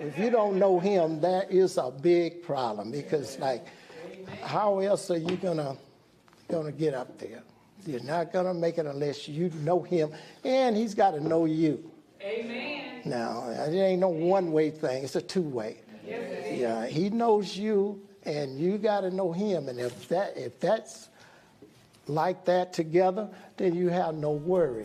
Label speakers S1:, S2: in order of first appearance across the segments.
S1: If you don't know him, that is a big problem, because like, how else are you gonna get up there? You're not gonna make it unless you know him, and he's got to know you.
S2: Amen.
S1: Now, it ain't no one-way thing. It's a two-way. Yeah, he knows you, and you got to know him. And if that's like that together, then you have no worry.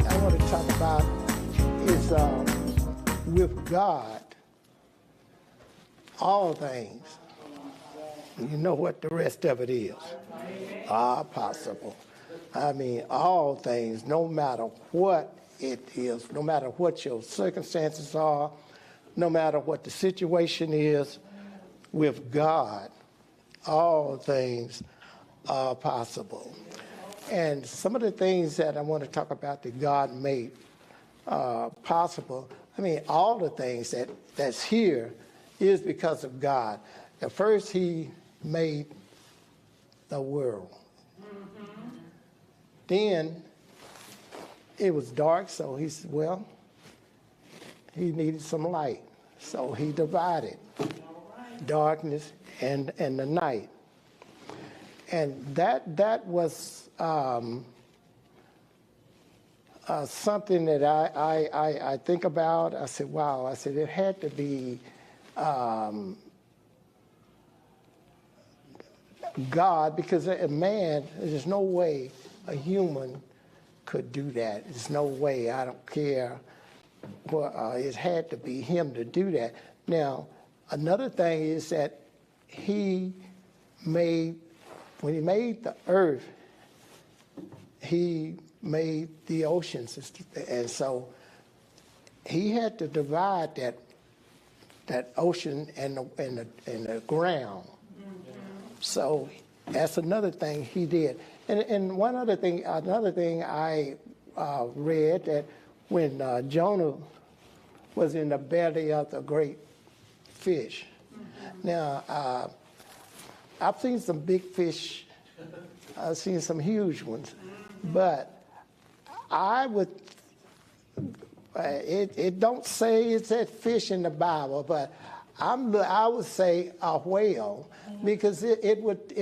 S1: I want to talk about is with God, all things. You know what the rest of it is. Are possible. I mean, all things, no matter what it is, no matter what your circumstances are, no matter what the situation is, with God, all things are possible. And some of the things that I want to talk about that God made possible, I mean, all the things that's here is because of God. At first, he made the world. Mm-hmm. Then it was dark, so he said, well, he needed some light. So he divided darkness and the night. And that was something that I think about. I said, wow, I said, it had to be God, because a man, there's no way a human could do that. There's no way. I don't care. Well, it had to be him to do that. Now, another thing is that when he made the earth, he made the oceans, and so he had to divide that ocean and the ground. So that's another thing he did. And another thing I read, that when Jonah was in the belly of the great fish. Now, I've seen some big fish. I've seen some huge ones. But I would, it don't say it said fish in the Bible, but I would say a whale, because it would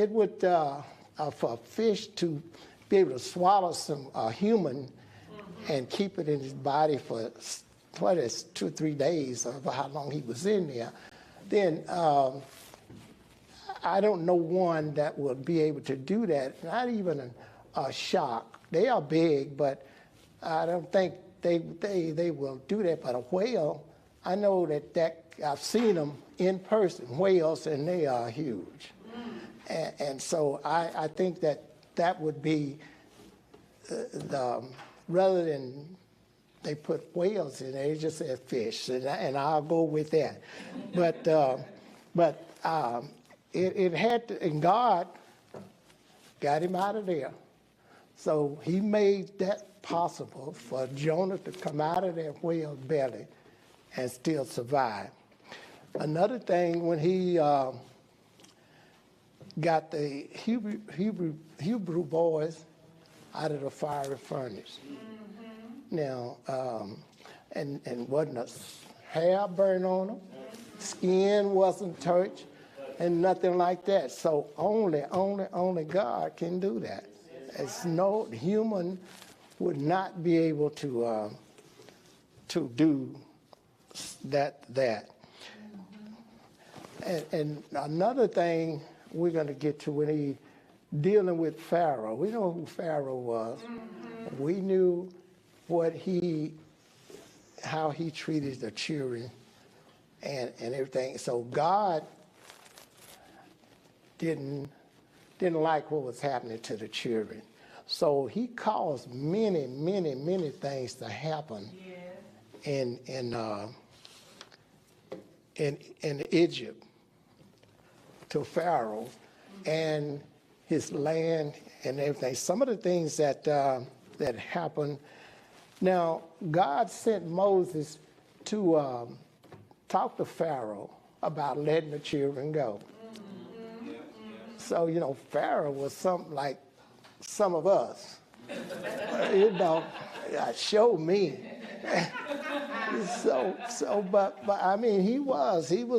S1: for a fish to be able to swallow a human and keep it in his body for 2 or 3 days, or how long he was in there, then I don't know one that would be able to do that. Not even a shark. They are big, but I don't think they will do that. But a whale, I know that I've seen them in person, whales, and they are huge. And so I think that would be rather than they put whales in there, they just said fish, and I'll go with that. But it had to, and God got him out of there. So he made that possible for Jonah to come out of that whale's belly and still survive. Another thing, when he got the Hebrew boys out of the fiery furnace. Mm-hmm. Now, and wasn't a hair burned on them, skin wasn't touched, and nothing like that. So only God can do that. It's no human would not be able to do that. And another thing we're going to get to, when he dealing with Pharaoh. We know who Pharaoh was. Mm-hmm. We knew how he treated the children and everything. So God didn't like what was happening to the children. So he caused many things to happen. Yes. in Egypt to Pharaoh and his land and everything. Some of the things that happened, Now, God sent Moses to talk to Pharaoh about letting the children go. So, Pharaoh was something like some of us. Show me. But I mean, he was, and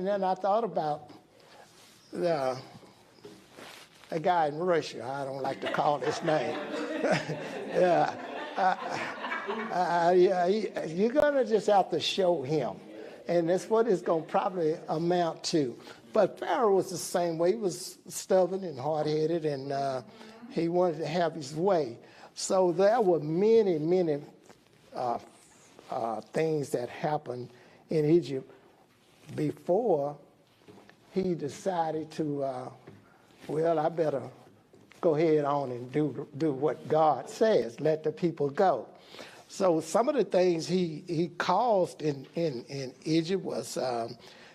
S1: then I thought about a guy in Russia. I don't like to call his name. Yeah, you're gonna just have to show him, and that's what it's gonna probably amount to. But Pharaoh was the same way. He was stubborn and hard-headed, and he wanted to have his way. So there were many things that happened in Egypt before he decided to, I better go ahead on and do what God says, let the people go. So some of the things he caused in Egypt was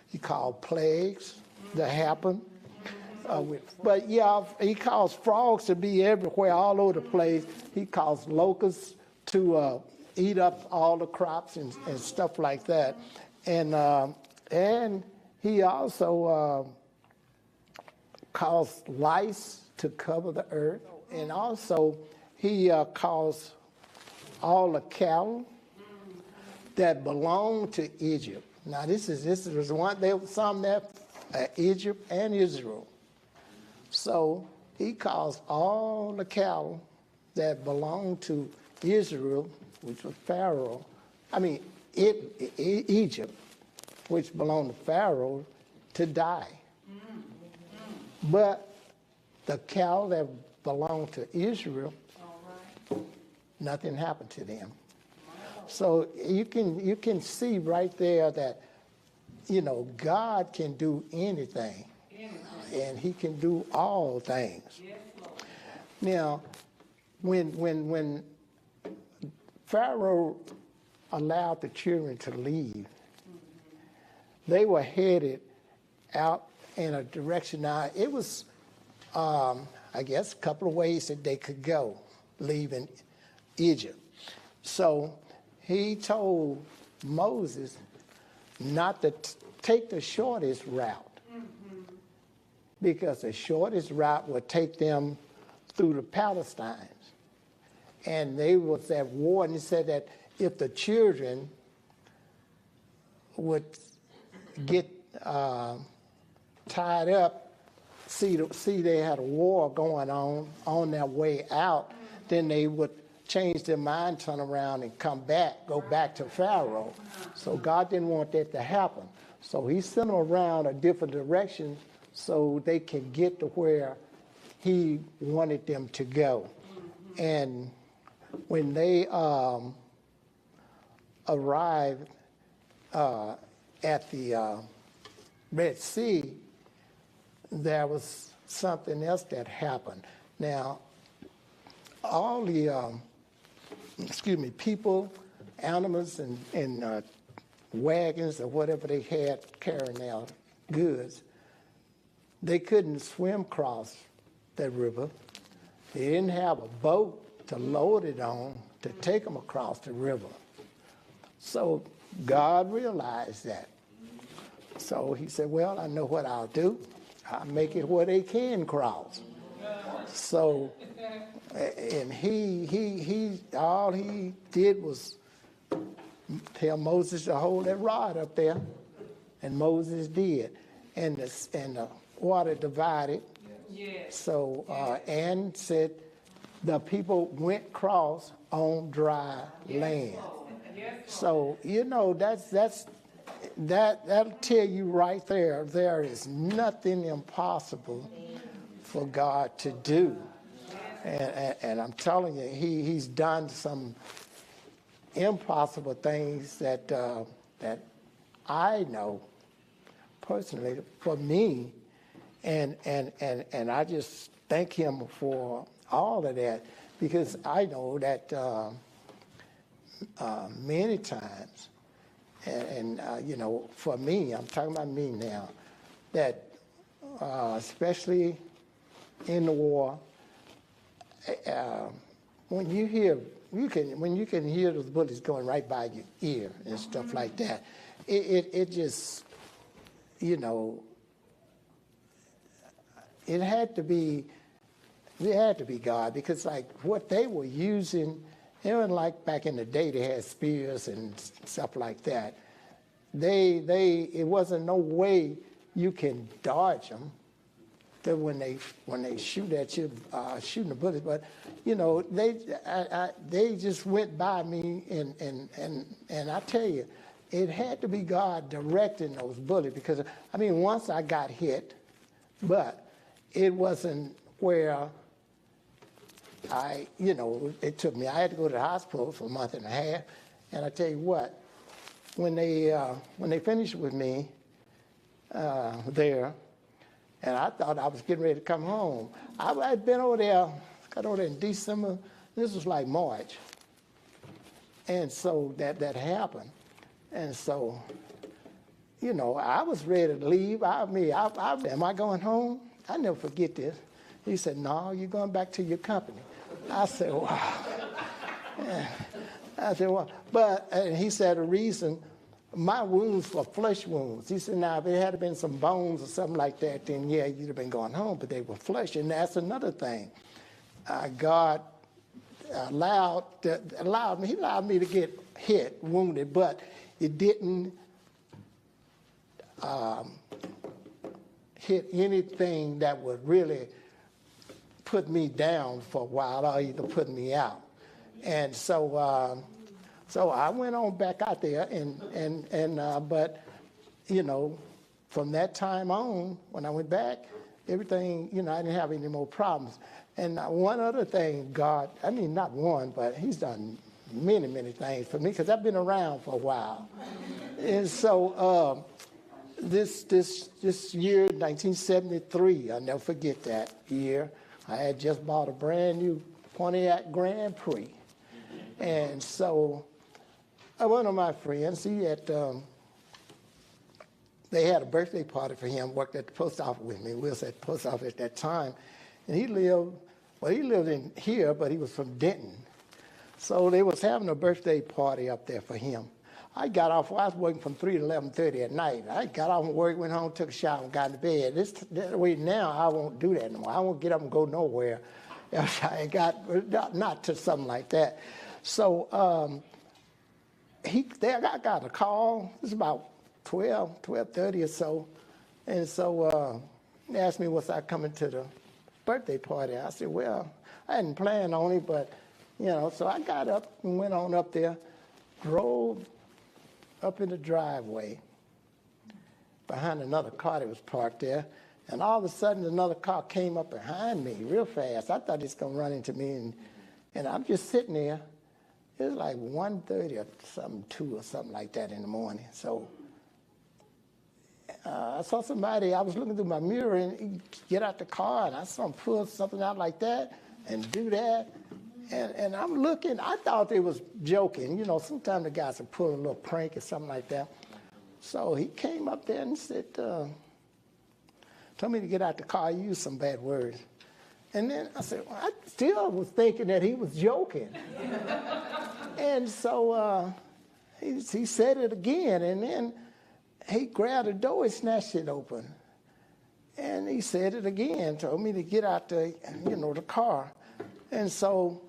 S1: he called plagues to happen. He caused frogs to be everywhere, all over the place. He caused locusts to eat up all the crops and stuff like that. And he also caused lice to cover the earth. And also he caused all the cattle that belonged to Egypt. Now this was one. There was some there, Egypt and Israel. So he caused all the cattle that belonged to Israel, which was Pharaoh. I mean, Egypt, which belonged to Pharaoh, to die. But the cattle that belonged to Israel, nothing happened to them. So you can see right there that, God can do anything. And he can do all things. Now, when Pharaoh allowed the children to leave, they were headed out in a direction. Now, it was, I guess, a couple of ways that they could go, leaving Egypt. So he told Moses not to take the shortest route, because the shortest route would take them through the Palestines. And they was at war, and he said that if the children would get tied up, see they had a war going on their way out, then they would change their mind, turn around and go back to Pharaoh. So God didn't want that to happen. So he sent them around a different direction so they can get to where he wanted them to go. And when they arrived at the Red Sea, there was something else that happened. Now, all the people, animals, and wagons or whatever they had carrying their goods, they couldn't swim across that river. They didn't have a boat to load it on to take them across the river. So God realized that. So he said, well, I know what I'll do. I'll make it where they can cross. So, and he all he did was tell Moses to hold that rod up there, and Moses did. And the water divided. Yes. So, and said the people went across on dry land. So, that'll tell you right there, there is nothing impossible for God to do. And I'm telling you, he's done some impossible things that I know personally for me, and I just thank him for all of that, because I know that many times, and for me, I'm talking about me now, that especially in the war, when you can hear those bullets going right by your ear and stuff like that, it just, you know, it had to be God, because like what they were using, it wasn't like back in the day they had spears and stuff like that. It wasn't no way you can dodge them. That when they shoot at you, shooting the bullets, but you know they just went by me, and I tell you, it had to be God directing those bullets, because I mean once I got hit, but it wasn't where it took me. I had to go to the hospital for a month and a half, and I tell you what, when they finished with me there. And I thought I was getting ready to come home. I'd been over there, got over there in December. This was like March. And so that happened. And so, you know, I was ready to leave. Am I going home? I never forget this. He said, no, you're going back to your company. I said, wow. I said, well, and he said the reason, my wounds were flesh wounds. He said, now, if it had been some bones or something like that, then, yeah, you'd have been going home, but they were flesh. And that's another thing. God allowed me to get hit, wounded, but it didn't hit anything that would really put me down for a while or either put me out. And so I went on back out there, but, you know, from that time on, when I went back, everything, you know, I didn't have any more problems. And one other thing, God, I mean, not one, but he's done many, many things for me, because I've been around for a while. And so this year, 1973, I'll never forget that year, I had just bought a brand new Pontiac Grand Prix. And so one of my friends, they had a birthday party for him, worked at the post office with me. We was at the post office at that time. And he lived in here, but he was from Denton. So they was having a birthday party up there for him. I was working from 3 to 11:30 at night. I got off from work, went home, took a shower, and got into bed. That way now I won't do that anymore. I won't get up and go nowhere. I not to something like that. So I got a call. It was about 12:30 or so. And so they asked me, was I coming to the birthday party? I said, well, I hadn't planned on it, but, you know, so I got up and went on up there, drove up in the driveway behind another car that was parked there. And all of a sudden, another car came up behind me real fast. I thought it was going to run into me, and I'm just sitting there. It was like 1:30 or something, 2 or something like that in the morning. So I saw somebody, I was looking through my mirror, and he get out the car, and I saw him pull something out like that and do that. And I'm looking, I thought they was joking. You know, sometimes the guys will pull a little prank or something like that. So he came up there and said, told me to get out the car, used some bad words. And then I said, well, I still was thinking that he was joking. And so he said it again, and then he grabbed the door and snatched it open. And he said it again, told me to get out the car. And so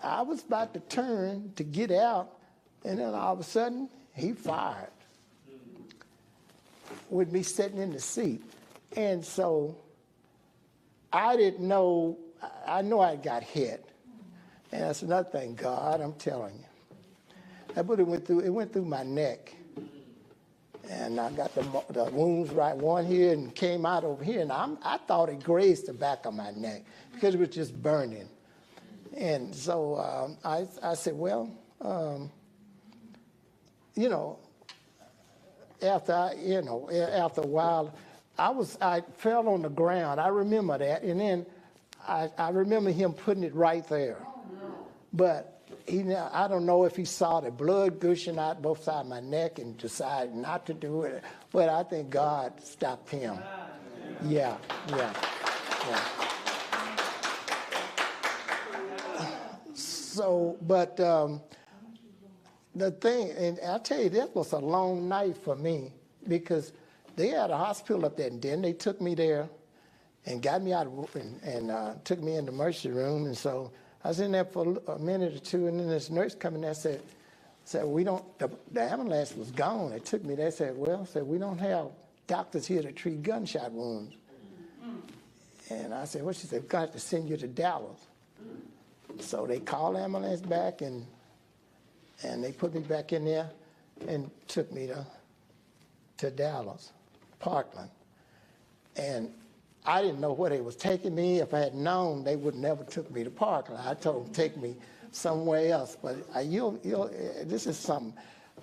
S1: I was about to turn to get out, and then all of a sudden, he fired with me sitting in the seat. And so I didn't know, I know I got hit. And that's another thing, God, I'm telling you. That bullet went through my neck. And I got the wounds right one here and came out over here. And I thought it grazed the back of my neck because it was just burning. And so I said, well, after a while, I fell on the ground. I remember that. And then I remember him putting it right there. But I don't know if he saw the blood gushing out both sides of my neck and decided not to do it. But I think God stopped him. Yeah. So, but the thing, and I tell you, that was a long night for me because they had a hospital up there, and then they took me there and got me out and took me in the emergency room. And so I was in there for a minute or two, and then this nurse come in there said, we don't, the ambulance was gone. They took me there, said, we don't have doctors here to treat gunshot wounds. And I said, she said, we've got to send you to Dallas. So they called the ambulance back, and they put me back in there and took me to Dallas, Parkland. And I didn't know where they was taking me. If I had known, they would never took me to Parkland. I told them to take me somewhere else. But this is something.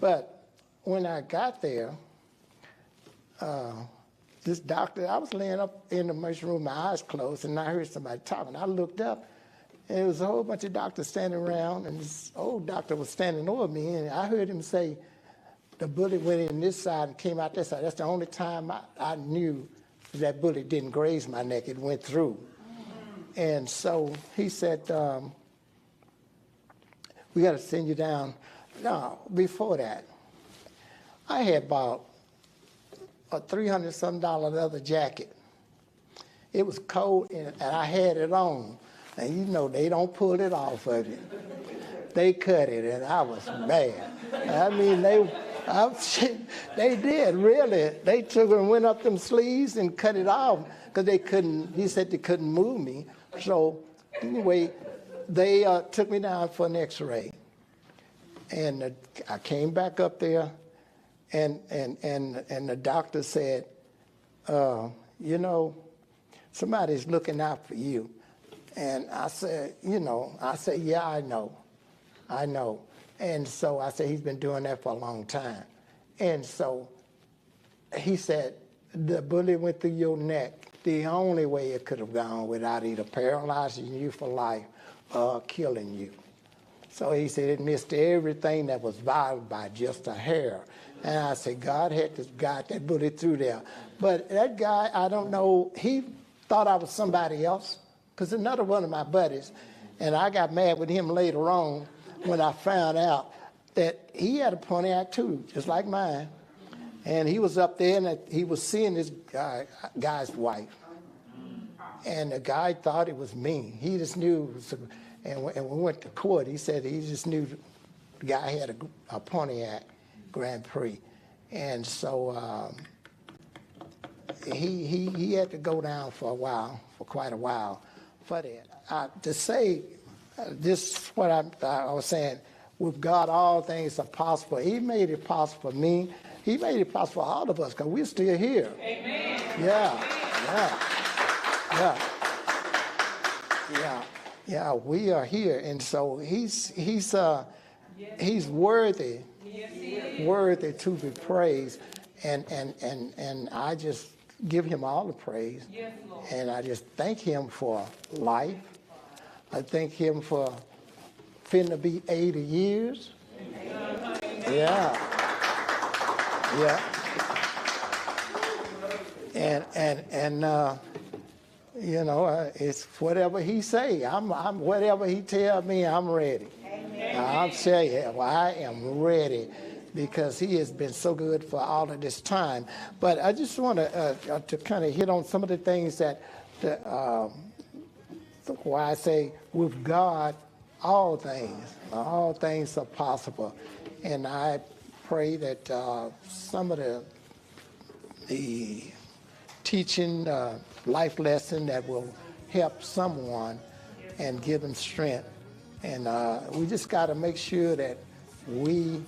S1: But when I got there, this doctor, I was laying up in the emergency room, my eyes closed, and I heard somebody talking. I looked up, and there was a whole bunch of doctors standing around, and this old doctor was standing over me, and I heard him say, the bullet went in this side and came out this side. That's the only time I knew that bullet didn't graze my neck. It went through. And so he said, we got to send you down. No, before that, I had bought a $300-something leather jacket. It was cold, and I had it on. And you know, they don't pull it off of you. They cut it, and I was mad. I mean, they did, really. They took and went up them sleeves and cut it off because they couldn't, he said they couldn't move me. So anyway, they took me down for an x-ray. And I came back up there, and the doctor said, somebody's looking out for you. And I said, yeah, I know. And so I said, he's been doing that for a long time. And so he said, the bullet went through your neck. The only way it could have gone without either paralyzing you for life or killing you. So he said it missed everything that was vital by just a hair. And I said, God had to guide that bullet through there. But that guy, I don't know, he thought I was somebody else. Because another one of my buddies, and I got mad with him later on when I found out that he had a Pontiac too, just like mine. And he was up there, and he was seeing this guy's wife. And the guy thought it was me. He just knew, and when we went to court, he said he just knew the guy had a Pontiac Grand Prix. And so he had to go down for quite a while for that. To say this, what I was saying, with God, all things are possible. He made it possible for me. He made it possible for all of us because we're still here. Amen. Yeah, we are here. And so he's worthy, worthy to be praised. And I just give him all the praise. Yes, Lord. And I just thank him for life. I thank him for finna be 80 years. Yeah. And it's whatever he say. I'm whatever he tell me, I'm ready. I'll tell you, I am ready because he has been so good for all of this time. But I just want to kind of hit on some of the things that why I say with God, all things are possible. And I pray that some of the teaching life lesson that will help someone and give them strength. And we just got to make sure that we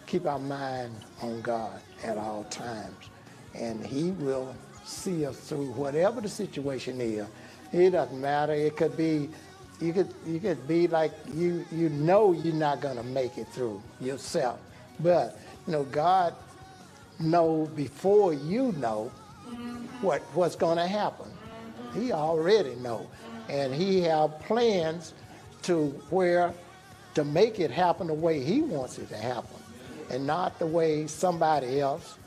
S1: keep our mind on God at all times. And he will see us through whatever the situation is. It doesn't matter. It could be, you could be like you know you're not going to make it through yourself. But, God knows before you know what's going to happen. He already knows. And he has plans to make it happen the way he wants it to happen. And not the way somebody else,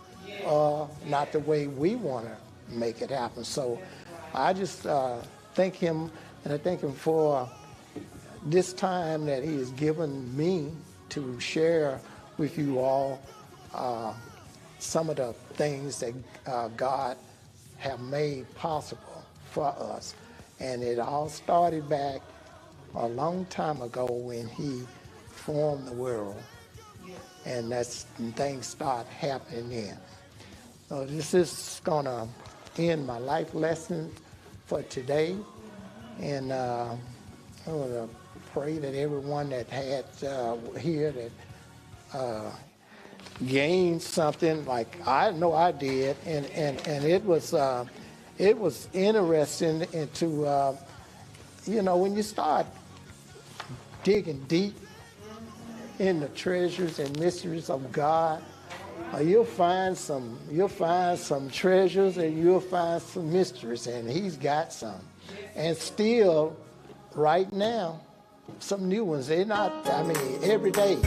S1: or not the way we want make it happen. So I just thank him, and I thank him for this time that he has given me to share with you all some of the things that God have made possible for us. And it all started back a long time ago when he formed the world. And that's when things start happening then. So this is going to end my life lesson for today. And I want to pray that everyone that had here that gained something like I know I did. And it was interesting into, when you start digging deep in the treasures and mysteries of God, you'll find some treasures and you'll find some mysteries, and he's got some. And still, right now, some new ones. They're not, every day.